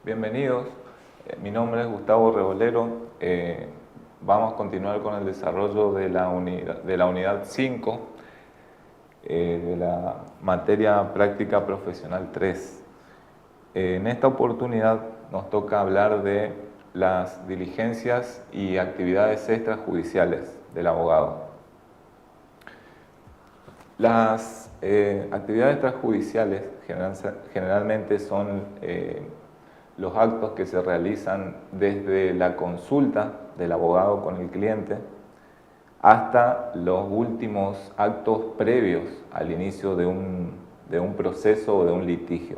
Bienvenidos, mi nombre es Gustavo Rebolero. Vamos a continuar con el desarrollo de la unidad 5 de la materia práctica profesional 3. En esta oportunidad nos toca hablar de las diligencias y actividades extrajudiciales del abogado. Las actividades extrajudiciales generalmente son los actos que se realizan desde la consulta del abogado con el cliente hasta los últimos actos previos al inicio de un proceso o de un litigio.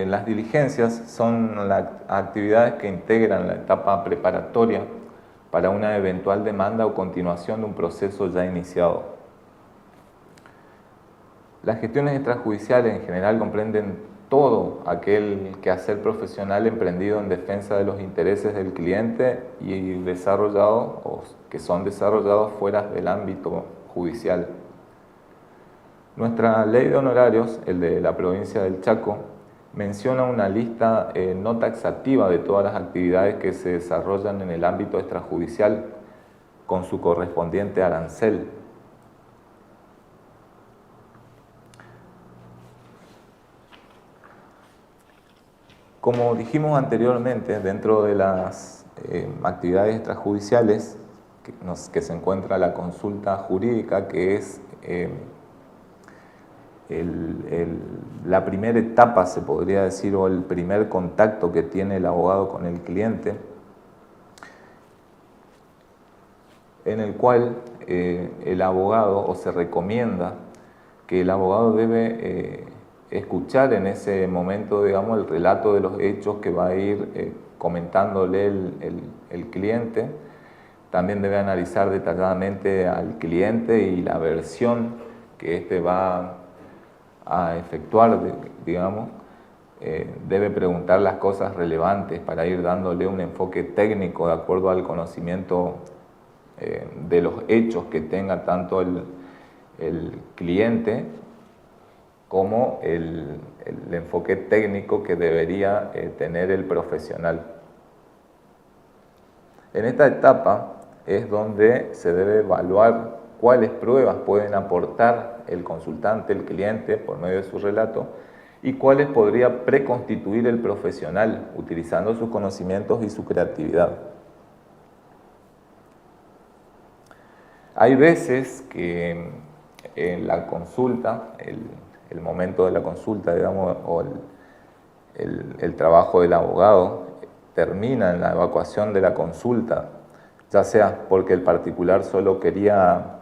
Las diligencias son las actividades que integran la etapa preparatoria para una eventual demanda o continuación de un proceso ya iniciado. Las gestiones extrajudiciales en general comprenden todo aquel quehacer profesional emprendido en defensa de los intereses del cliente y desarrollado o que son desarrollados fuera del ámbito judicial. Nuestra ley de honorarios, el de la provincia del Chaco, menciona una lista no taxativa de todas las actividades que se desarrollan en el ámbito extrajudicial con su correspondiente arancel. Como dijimos anteriormente, dentro de las actividades extrajudiciales que se encuentra la consulta jurídica, que es la primera etapa, se podría decir, o el primer contacto que tiene el abogado con el cliente, en el cual el abogado, o se recomienda que el abogado debe escuchar en ese momento, digamos, el relato de los hechos que va a ir comentándole el cliente. También debe analizar detalladamente al cliente y la versión que éste va a efectuar, digamos. Debe preguntar las cosas relevantes para ir dándole un enfoque técnico de acuerdo al conocimiento de los hechos que tenga tanto el cliente como el enfoque técnico que debería tener el profesional. En esta etapa es donde se debe evaluar cuáles pruebas pueden aportar el consultante, el cliente, por medio de su relato, y cuáles podría preconstituir el profesional utilizando sus conocimientos y su creatividad. Hay veces que en la consulta, el momento de la consulta, digamos, o el trabajo del abogado termina en la evacuación de la consulta, ya sea porque el particular solo quería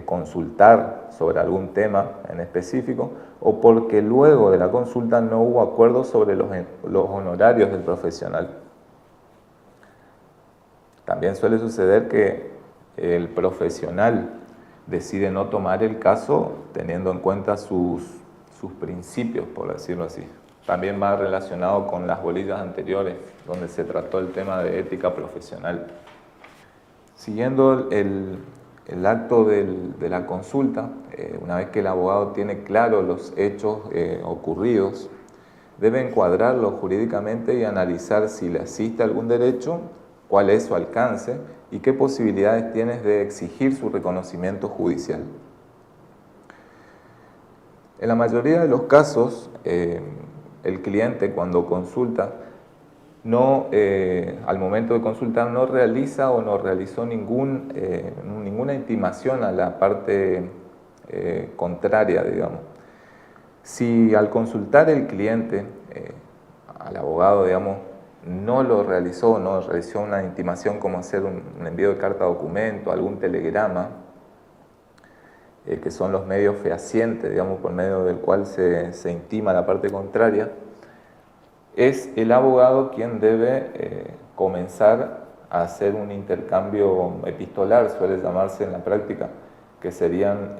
consultar sobre algún tema en específico, o porque luego de la consulta no hubo acuerdo sobre los honorarios del profesional. También suele suceder que el profesional decide no tomar el caso teniendo en cuenta sus principios, por decirlo así. También va relacionado con las bolillas anteriores, donde se trató el tema de ética profesional. Siguiendo el acto de la consulta, una vez que el abogado tiene claro los hechos ocurridos, debe encuadrarlos jurídicamente y analizar si le asiste algún derecho, cuál es su alcance y qué posibilidades tiene de exigir su reconocimiento judicial. En la mayoría de los casos, el cliente, cuando consulta, al momento de consultar no realiza o no realizó ninguna intimación a la parte contraria, digamos. Si al consultar el cliente al abogado, digamos, no realizó una intimación como hacer un envío de carta documento, algún telegrama, que son los medios fehacientes, digamos, por medio del cual se intima la parte contraria, es el abogado quien debe comenzar a hacer un intercambio epistolar, suele llamarse en la práctica, que serían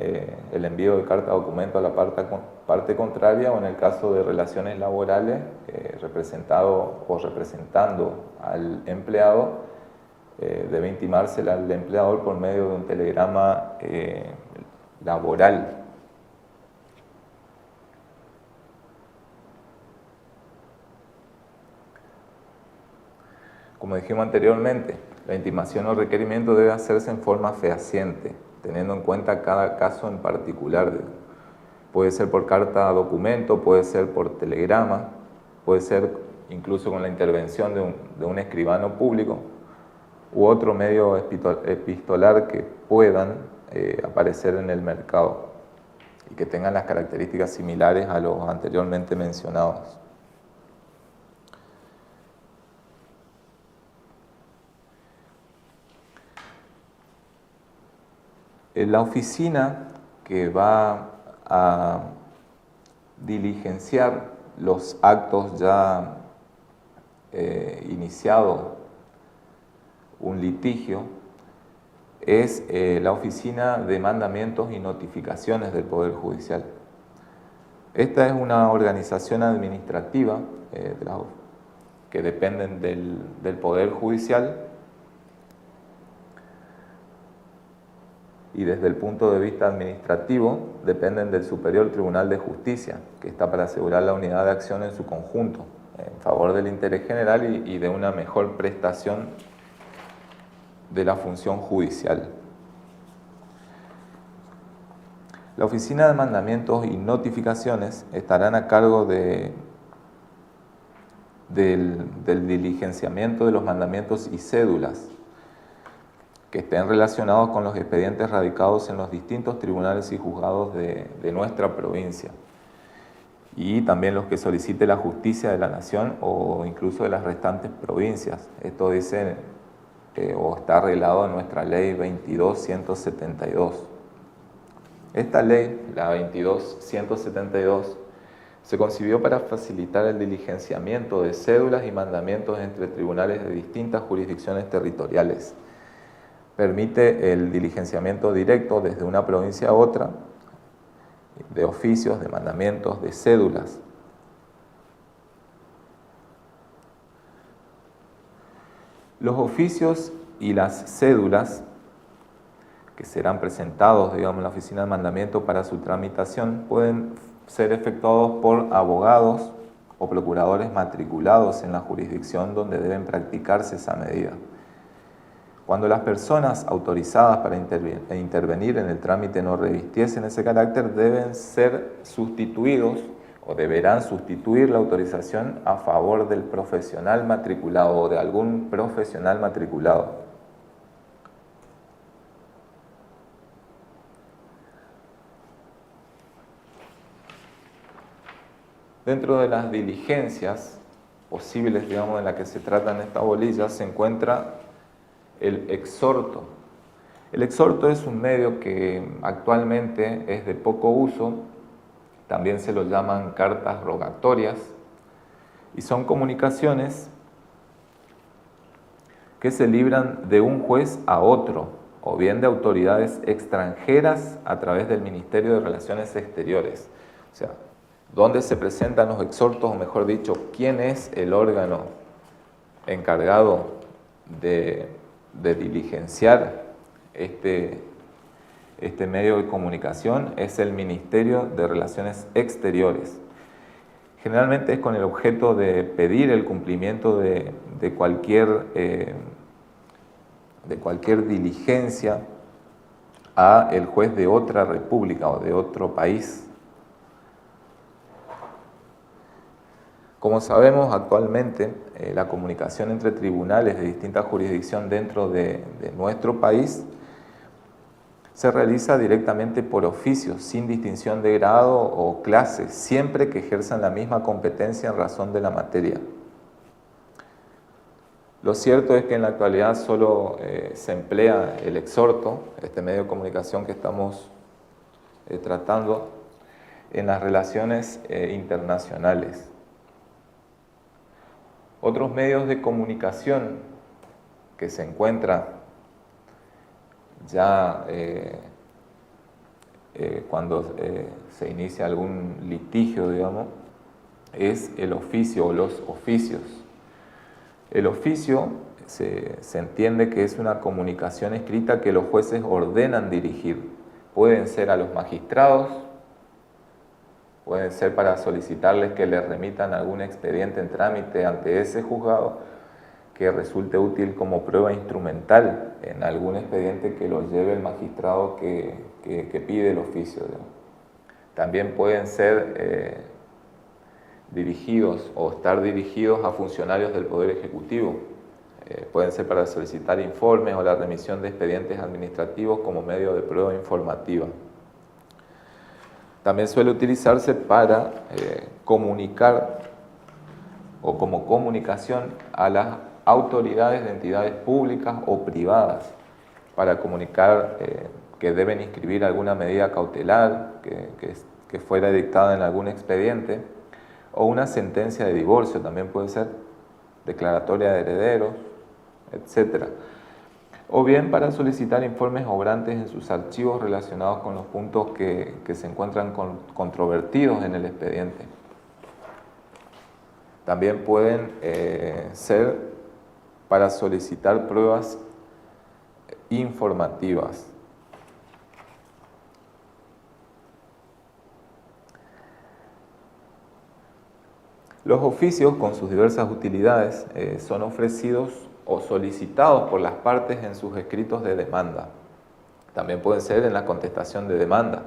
el envío de carta documento a la parte contraria, o en el caso de relaciones laborales, representado o representando al empleado, debe intimársela al empleador por medio de un telegrama laboral. Como dijimos anteriormente, la intimación o requerimiento debe hacerse en forma fehaciente, teniendo en cuenta cada caso en particular. Puede ser por carta documento, puede ser por telegrama, puede ser incluso con la intervención de un escribano público u otro medio epistolar que puedan aparecer en el mercado y que tengan las características similares a los anteriormente mencionados. La oficina que va a diligenciar los actos ya iniciado un litigio es la Oficina de Mandamientos y Notificaciones del Poder Judicial. Esta es una organización administrativa que dependen del Poder Judicial, y desde el punto de vista administrativo dependen del Superior Tribunal de Justicia, que está para asegurar la unidad de acción en su conjunto, en favor del interés general y de una mejor prestación de la función judicial. La Oficina de Mandamientos y Notificaciones estarán a cargo del diligenciamiento de los mandamientos y cédulas que estén relacionados con los expedientes radicados en los distintos tribunales y juzgados de nuestra provincia, y también los que solicite la justicia de la nación o incluso de las restantes provincias. Esto dice o está arreglado en nuestra ley 22.172. Esta ley, la 22.172, se concibió para facilitar el diligenciamiento de cédulas y mandamientos entre tribunales de distintas jurisdicciones territoriales. Permite el diligenciamiento directo desde una provincia a otra de oficios, de mandamientos, de cédulas. Los oficios y las cédulas que serán presentados, en la oficina de mandamiento para su tramitación pueden ser efectuados por abogados o procuradores matriculados en la jurisdicción donde deben practicarse esa medida. Cuando las personas autorizadas para intervenir en el trámite no revistiesen ese carácter, deben ser sustituidos o deberán sustituir la autorización a favor del profesional matriculado o de algún profesional matriculado. Dentro de las diligencias posibles, en las que se tratan esta bolilla, se encuentra el exhorto. El exhorto es un medio que actualmente es de poco uso, también se lo llaman cartas rogatorias, y son comunicaciones que se libran de un juez a otro, o bien de autoridades extranjeras a través del Ministerio de Relaciones Exteriores. O sea, ¿dónde se presentan los exhortos? O mejor dicho, ¿quién es el órgano encargado de diligenciar este medio de comunicación? Es el Ministerio de Relaciones Exteriores. Generalmente es con el objeto de pedir el cumplimiento de cualquier diligencia a el juez de otra república o de otro país. Como sabemos, actualmente la comunicación entre tribunales de distinta jurisdicción dentro de nuestro país se realiza directamente por oficio, sin distinción de grado o clase, siempre que ejerzan la misma competencia en razón de la materia. Lo cierto es que en la actualidad solo se emplea el exhorto, este medio de comunicación que estamos tratando, en las relaciones internacionales. Otros medios de comunicación que se encuentran ya cuando se inicia algún litigio, es el oficio o los oficios. El oficio se entiende que es una comunicación escrita que los jueces ordenan dirigir, pueden ser a los magistrados, pueden ser para solicitarles que les remitan algún expediente en trámite ante ese juzgado que resulte útil como prueba instrumental en algún expediente que lo lleve el magistrado que pide el oficio, digamos. También pueden ser dirigidos o estar dirigidos a funcionarios del Poder Ejecutivo. Pueden ser para solicitar informes o la remisión de expedientes administrativos como medio de prueba informativa. También suele utilizarse para comunicar o como comunicación a las autoridades de entidades públicas o privadas, para comunicar que deben inscribir alguna medida cautelar que fuera dictada en algún expediente, o una sentencia de divorcio, también puede ser declaratoria de herederos, etc. O bien para solicitar informes obrantes en sus archivos relacionados con los puntos que se encuentran controvertidos en el expediente. También pueden ser para solicitar pruebas informativas. Los oficios, con sus diversas utilidades, son ofrecidos o solicitados por las partes en sus escritos de demanda. También pueden ser en la contestación de demanda.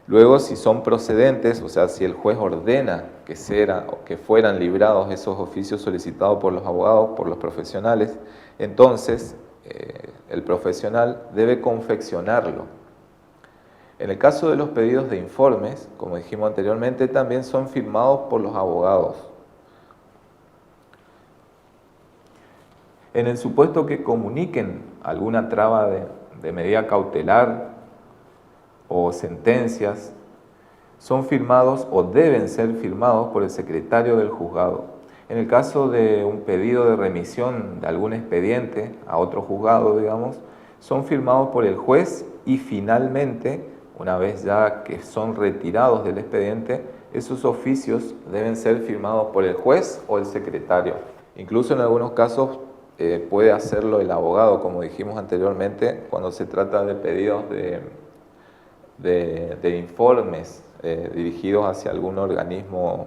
Luego, si son procedentes, o sea, si el juez ordena que fueran librados esos oficios solicitados por los abogados, por los profesionales, entonces el profesional debe confeccionarlo. En el caso de los pedidos de informes, como dijimos anteriormente, también son firmados por los abogados. En el supuesto que comuniquen alguna traba de medida cautelar o sentencias, son firmados o deben ser firmados por el secretario del juzgado. En el caso de un pedido de remisión de algún expediente a otro juzgado, digamos, son firmados por el juez y finalmente, una vez ya que son retirados del expediente, esos oficios deben ser firmados por el juez o el secretario. Incluso en algunos casos puede hacerlo el abogado, como dijimos anteriormente, cuando se trata de pedidos de informes dirigidos hacia algún organismo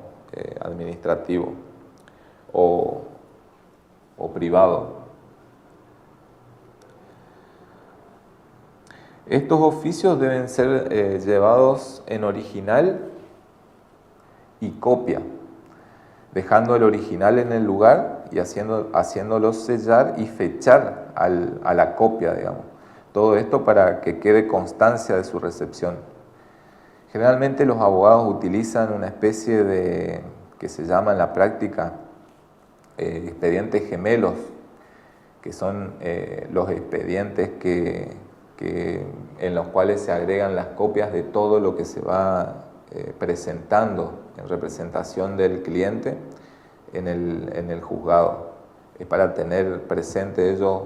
administrativo o privado. Estos oficios deben ser llevados en original y copia, dejando el original en el lugar y haciéndolo sellar y fechar a la copia, digamos. Todo esto para que quede constancia de su recepción. Generalmente los abogados utilizan una especie de, que se llama en la práctica, expedientes gemelos, que son los expedientes en los cuales se agregan las copias de todo lo que se va presentando en representación del cliente en el juzgado. Es para tener presente ellos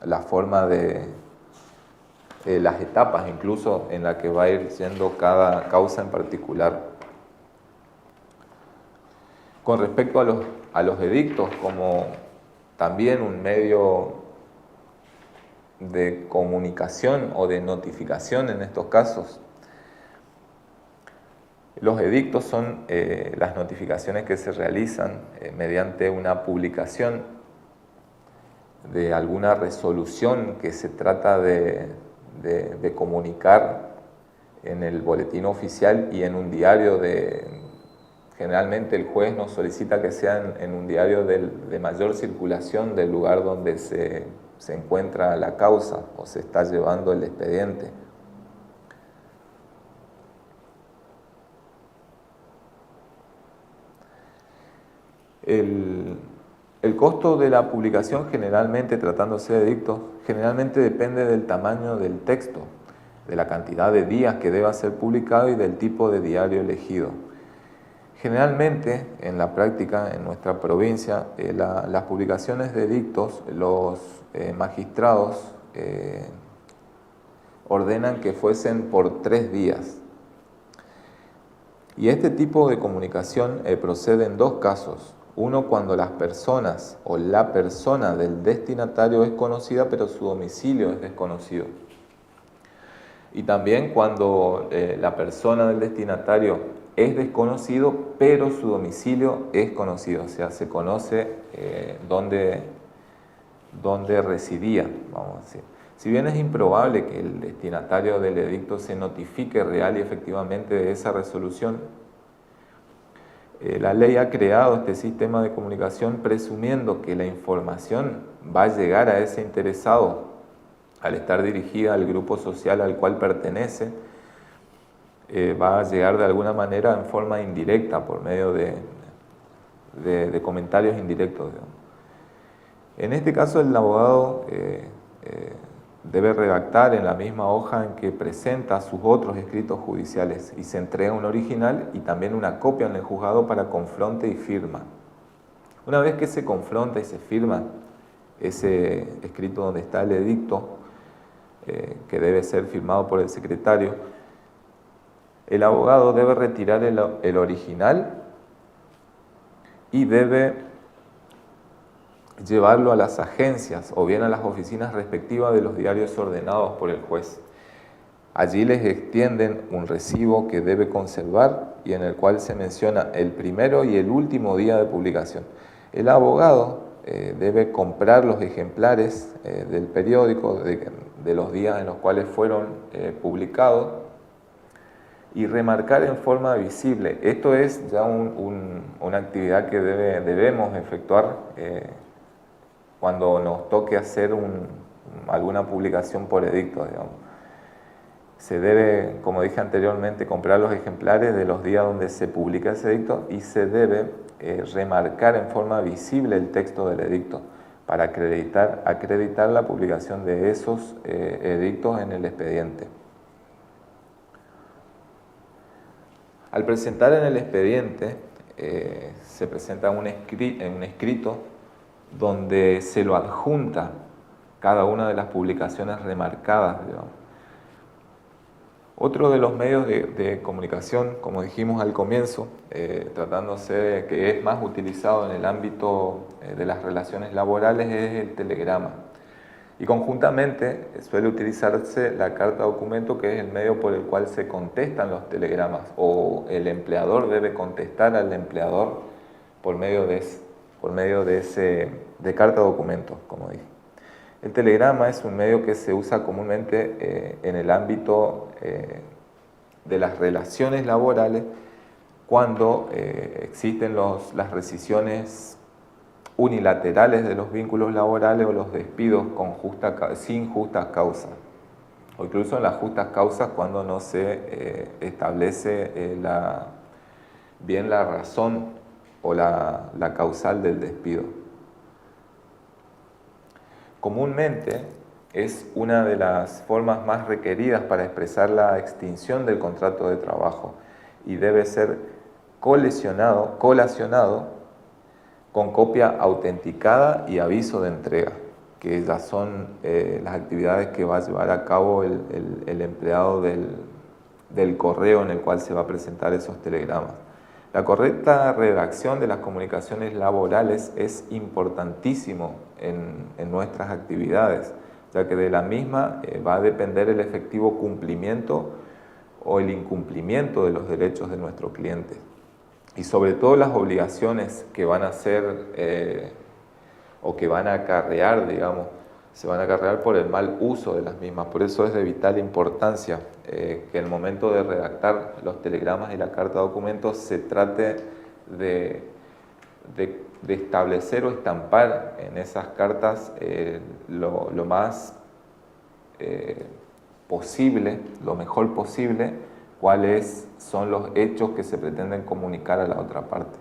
la forma de las etapas incluso en la que va a ir siendo cada causa en particular. Con respecto a los edictos, como también un medio de comunicación o de notificación en estos casos. Los edictos son las notificaciones que se realizan mediante una publicación de alguna resolución que se trata de comunicar en el boletín oficial y en un diario generalmente el juez nos solicita que sea en un diario de mayor circulación del lugar donde se encuentra la causa o se está llevando el expediente. El costo de la publicación generalmente, tratándose de edictos, generalmente depende del tamaño del texto, de la cantidad de días que deba ser publicado y del tipo de diario elegido. Generalmente, en la práctica, en nuestra provincia, las publicaciones de edictos, los magistrados ordenan que fuesen por 3 días. Y este tipo de comunicación procede en 2 casos. Uno, cuando las personas o la persona del destinatario es conocida, pero su domicilio es desconocido. Y también cuando la persona del destinatario es desconocido, pero su domicilio es conocido, o sea, se conoce dónde residía, vamos a decir. Si bien es improbable que el destinatario del edicto se notifique real y efectivamente de esa resolución, la ley ha creado este sistema de comunicación presumiendo que la información va a llegar a ese interesado al estar dirigida al grupo social al cual pertenece, va a llegar de alguna manera en forma indirecta, por medio de comentarios indirectos, digamos. En este caso, el abogado debe redactar en la misma hoja en que presenta sus otros escritos judiciales y se entrega un original y también una copia en el juzgado para confronte y firma. Una vez que se confronta y se firma ese escrito donde está el edicto, que debe ser firmado por el secretario, el abogado debe retirar el original y debe llevarlo a las agencias o bien a las oficinas respectivas de los diarios ordenados por el juez. Allí les extienden un recibo que debe conservar y en el cual se menciona el primero y el último día de publicación. El abogado debe comprar los ejemplares del periódico de los días en los cuales fueron publicados y remarcar en forma visible. Esto es ya una actividad que debemos efectuar cuando nos toque hacer alguna publicación por edicto, digamos. Se debe, como dije anteriormente, comprar los ejemplares de los días donde se publica ese edicto y se debe remarcar en forma visible el texto del edicto para acreditar la publicación de esos edictos en el expediente. Al presentar en el expediente, se presenta un escrito donde se lo adjunta cada una de las publicaciones remarcadas, digamos. Otro de los medios de comunicación, como dijimos al comienzo, tratándose de que es más utilizado en el ámbito de las relaciones laborales, es el telegrama. Y conjuntamente suele utilizarse la carta documento, que es el medio por el cual se contestan los telegramas, o el empleador debe contestar al empleador por medio de carta documento, como dije. El telegrama es un medio que se usa comúnmente en el ámbito de las relaciones laborales cuando existen las rescisiones unilaterales de los vínculos laborales o los despidos sin justas causas, o incluso en las justas causas cuando no se establece bien la razón o la causal del despido. Comúnmente es una de las formas más requeridas para expresar la extinción del contrato de trabajo y debe ser colacionado con copia autenticada y aviso de entrega, que ya son las actividades que va a llevar a cabo el empleado del correo en el cual se va a presentar esos telegramas. La correcta redacción de las comunicaciones laborales es importantísimo en nuestras actividades, ya que de la misma va a depender el efectivo cumplimiento o el incumplimiento de los derechos de nuestro cliente. Y sobre todo las obligaciones que van a ser o que van a acarrear, digamos, se van a acarrear por el mal uso de las mismas. Por eso es de vital importancia que en el momento de redactar los telegramas y la carta de documentos se trate de establecer o estampar en esas cartas lo más posible, lo mejor posible, cuáles son los hechos que se pretenden comunicar a la otra parte.